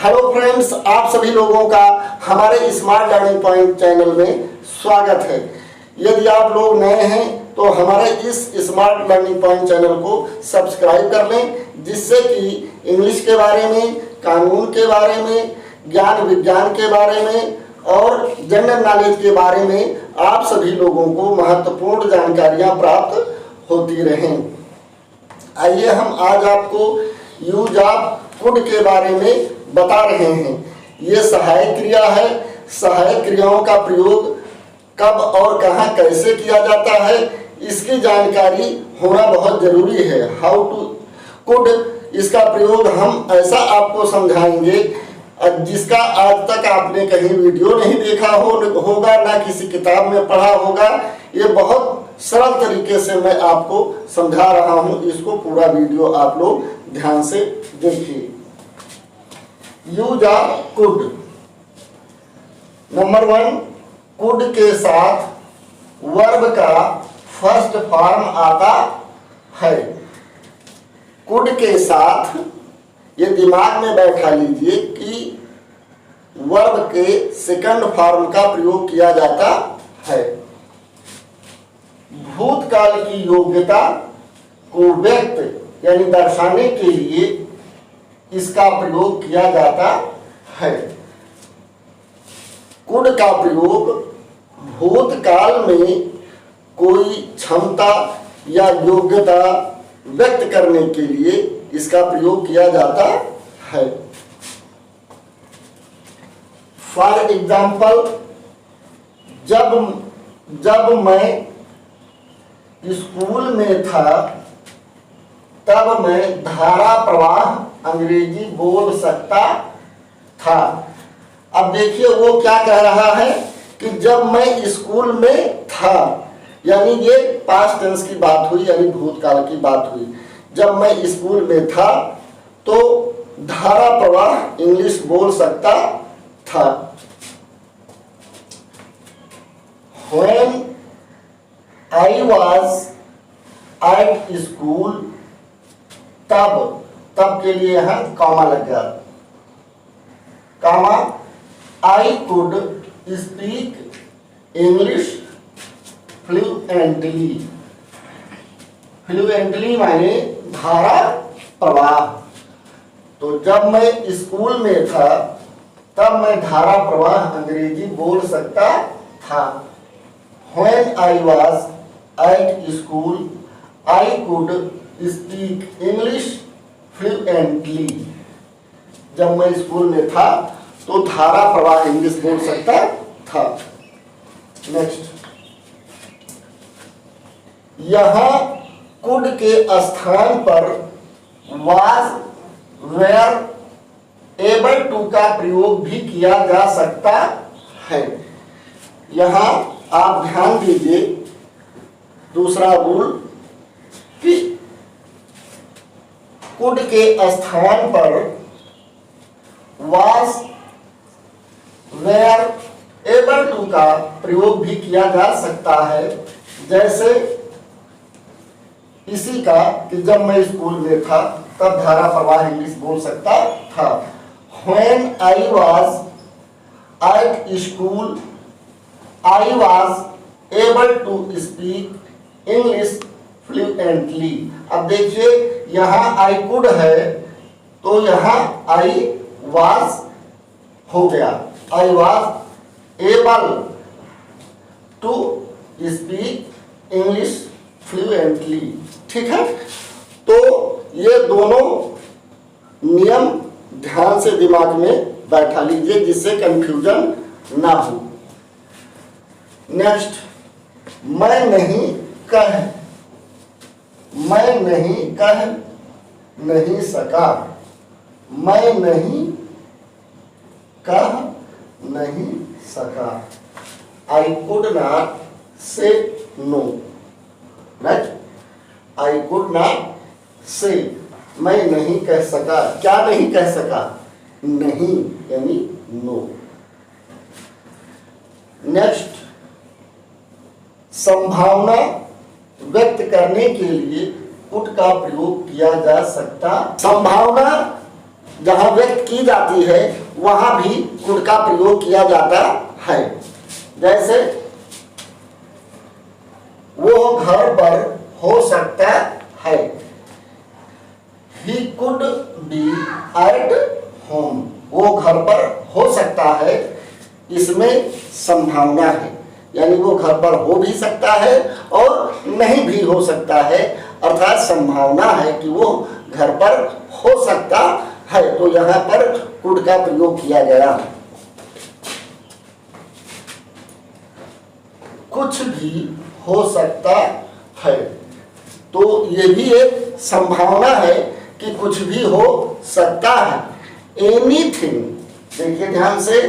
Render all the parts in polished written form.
Hello friends, आप सभी लोगों का हमारे स्मार्ट लर्निंग पॉइंट चैनल में स्वागत है। यदि आप लोग नए हैं तो हमारे इस स्मार्ट लर्निंग पॉइंट चैनल को सब्सक्राइब कर लें, जिससे कि इंग्लिश के बारे में, कानून के बारे में, ज्ञान विज्ञान के बारे में और जनरल नॉलेज के बारे में आप सभी लोगों को महत्वपूर्ण जानकारियाँ प्राप्त होती रहें। आइए हम आज आपको यूज ऑफ कुड के बारे में बता रहे हैं। ये सहायक क्रिया है। सहायक क्रियाओं का प्रयोग कब और कहाँ कैसे किया जाता है, इसकी जानकारी होना बहुत जरूरी है। हाउ टू कुड, इसका प्रयोग हम ऐसा आपको समझाएंगे जिसका आज तक आपने कहीं वीडियो नहीं देखा होगा, ना किसी किताब में पढ़ा होगा। ये बहुत सरल तरीके से मैं आपको समझा रहा हूँ। इसको पूरा वीडियो आप लोग ध्यान से देखिए। Use of could. Number 1, could के साथ वर्ब का फर्स्ट फॉर्म आता है। कुड के साथ ये दिमाग में बैठा लीजिए कि वर्ब के सेकंड फॉर्म का प्रयोग किया जाता है। भूतकाल की योग्यता को व्यक्त यानी दर्शाने के लिए इसका प्रयोग किया जाता है। कुड का प्रयोग भूतकाल में कोई क्षमता या योग्यता व्यक्त करने के लिए इसका प्रयोग किया जाता है। फॉर एग्जाम्पल, जब मैं स्कूल में था तब मैं धारा प्रवाह अंग्रेजी बोल सकता था। अब देखिए वो क्या कह रहा है कि जब मैं स्कूल में था, यानी ये पास्ट टेंस की बात हुई, यानी भूतकाल की बात हुई। जब मैं स्कूल में था तो धारा प्रवाह इंग्लिश बोल सकता था। When I was at school, तब के लिए यहाँ कॉमा लग गया, comma, I could speak English fluently। Fluently माने धारा प्रवाह। तो जब मैं स्कूल में था तब मैं धारा प्रवाह अंग्रेजी बोल सकता था। When I was at school, I could speak English fluently। जब मैं स्कूल में था तो धारा प्रवाह इंग्लिश बोल सकता था। नेक्स्ट, यहाँ कुड के स्थान पर was, were, able to का प्रयोग भी किया जा सकता है। यहाँ आप ध्यान दीजिए, दूसरा रूल कि कुड के स्थान पर was, were, able to का प्रयोग भी किया जा सकता है। जैसे इसी का कि जब मैं स्कूल में था तब धारा प्रवाह इंग्लिश बोल सकता था। When I was at school, I was able to speak English fluently। अब देखिए यहाँ I could है तो यहाँ I was हो गया। I was able to speak English fluently। ठीक है, तो ये दोनों नियम ध्यान से दिमाग में बैठा लीजिए जिससे कंफ्यूजन ना हो। नेक्स्ट, मैं नहीं कह नहीं सका। मैं नहीं कह नहीं सका। I could not say no। Right, I could not say, मैं नहीं कह सका। क्या नहीं कह सका? नहीं यानी नो। नेक्स्ट, संभावना व्यक्त करने के लिए कुड का प्रयोग किया जा सकता। संभावना जहाँ व्यक्त की जाती है वहाँ भी कुड का प्रयोग किया जाता है। जैसे वो घर पर हो सकता है, He could be at home, वो घर पर हो सकता है, इसमें संभावना है, यानी वो घर पर हो भी सकता है और नहीं भी हो सकता है, अर्थात संभावना है कि वो घर पर हो सकता है। तो यहाँ पर कुड का प्रयोग किया गया। कुछ भी हो सकता है, तो ये भी एक संभावना है कि कुछ भी हो सकता है। एनीथिंग, देखिए ध्यान से,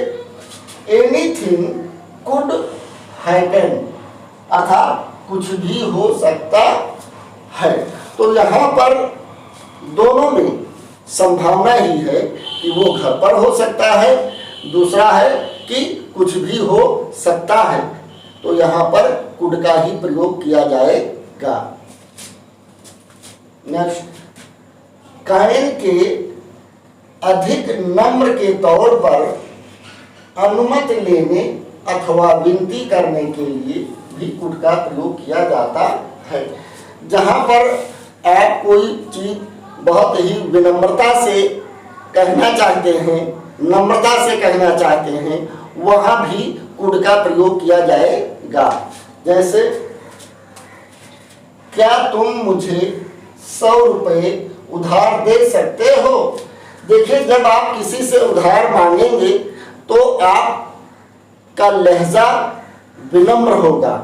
एनीथिंग कुड हैपन, अर्थात कुछ भी हो सकता है। तो यहाँ पर दोनों में संभावना ही है कि वो घर पर हो सकता है, दूसरा है कि कुछ भी हो सकता है, तो यहाँ पर कुड का ही प्रयोग किया जाएगा। नेक्स्ट, कायन के अधिक नम्र के तौर पर अनुमति लेने अथवा विनती करने के लिए भी कुड का प्रयोग किया जाता है। जहाँ पर आप कोई चीज बहुत ही विनम्रता से कहना चाहते हैं, नम्रता से कहना चाहते हैं, वहाँ भी कुड का प्रयोग किया जाएगा। जैसे, क्या तुम मुझे 100 रुपये उधार दे सकते हो? देखिए, जब आप किसी से उधार मांगेंगे तो आपका लहजा विनम्र होगा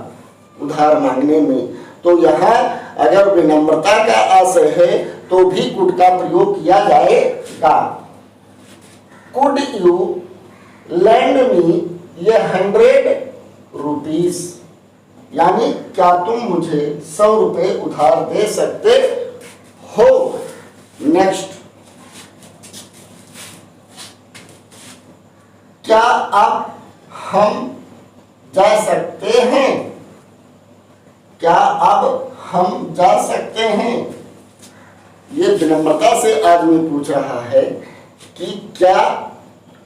उधार मांगने में। तो यहाँ अगर विनम्रता का आशय है तो भी कुड का प्रयोग किया जाएगा। कुड यू लैंड मी ये 100 रुपीज, यानी क्या तुम मुझे 100 रुपये उधार दे सकते हो। नेक्स्ट, क्या अब हम जा सकते हैं? क्या अब हम जा सकते हैं? ये विनम्रता से आदमी पूछ रहा है कि क्या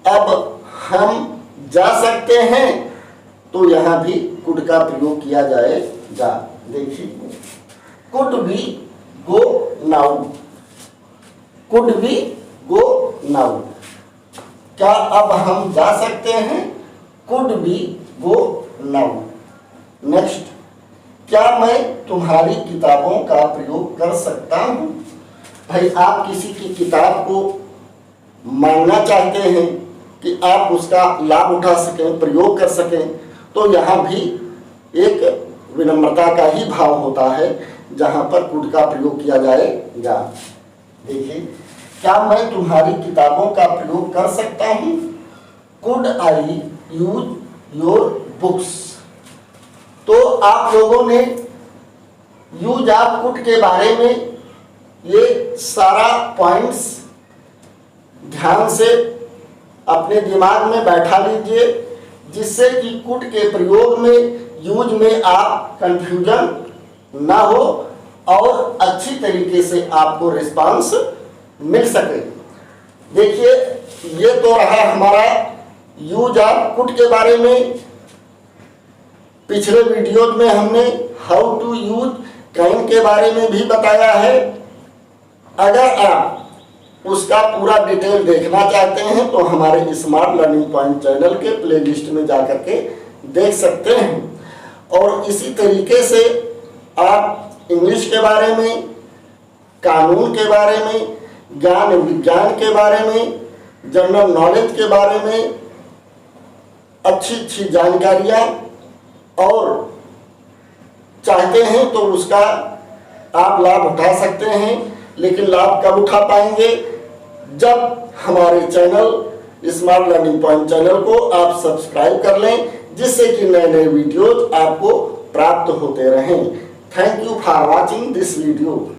अब हम जा सकते हैं, तो यहाँ भी कुड का प्रयोग किया जाएगा। देखिए, could be go now, could be go now, क्या अब हम जा सकते हैं? Could be go now. Next, क्या मैं तुम्हारी किताबों का प्रयोग कर सकता हूँ? भाई, आप किसी की किताब को मांगना चाहते हैं कि आप उसका लाभ उठा सकें, प्रयोग कर सकें, तो यहाँ भी एक विनम्रता का ही भाव होता है, जहाँ पर कुड का प्रयोग किया जाएगा। देखिए, क्या मैं तुम्हारी किताबों का प्रयोग कर सकता हूँ? Could I use your books. तो आप लोगों ने यूज ऑफ कुड के बारे में ये सारा पॉइंट्स ध्यान से अपने दिमाग में बैठा लीजिए, जिससे कि कुड के प्रयोग में, यूज में आप कंफ्यूजन ना हो और अच्छी तरीके से आपको रिस्पांस मिल सके। देखिए, ये तो रहा हमारा यूज ऑफ कुड के बारे में। पिछले वीडियो में हमने हाउ टू यूज कैन के बारे में भी बताया है। अगर आप उसका पूरा डिटेल देखना चाहते हैं तो हमारे स्मार्ट लर्निंग पॉइंट चैनल के प्लेलिस्ट में जाकर के देख सकते हैं। और इसी तरीके से आप इंग्लिश के बारे में, कानून के बारे में, ज्ञान विज्ञान के बारे में, जनरल नॉलेज के बारे में अच्छी जानकारियाँ और चाहते हैं तो उसका आप लाभ उठा सकते हैं। लेकिन लाभ कब उठा पाएंगे? जब हमारे channel smart learning point channel को आप सब्सक्राइब कर लें, जिससे कि नए नए वीडियोज आपको प्राप्त होते रहें। Thank you for watching this video.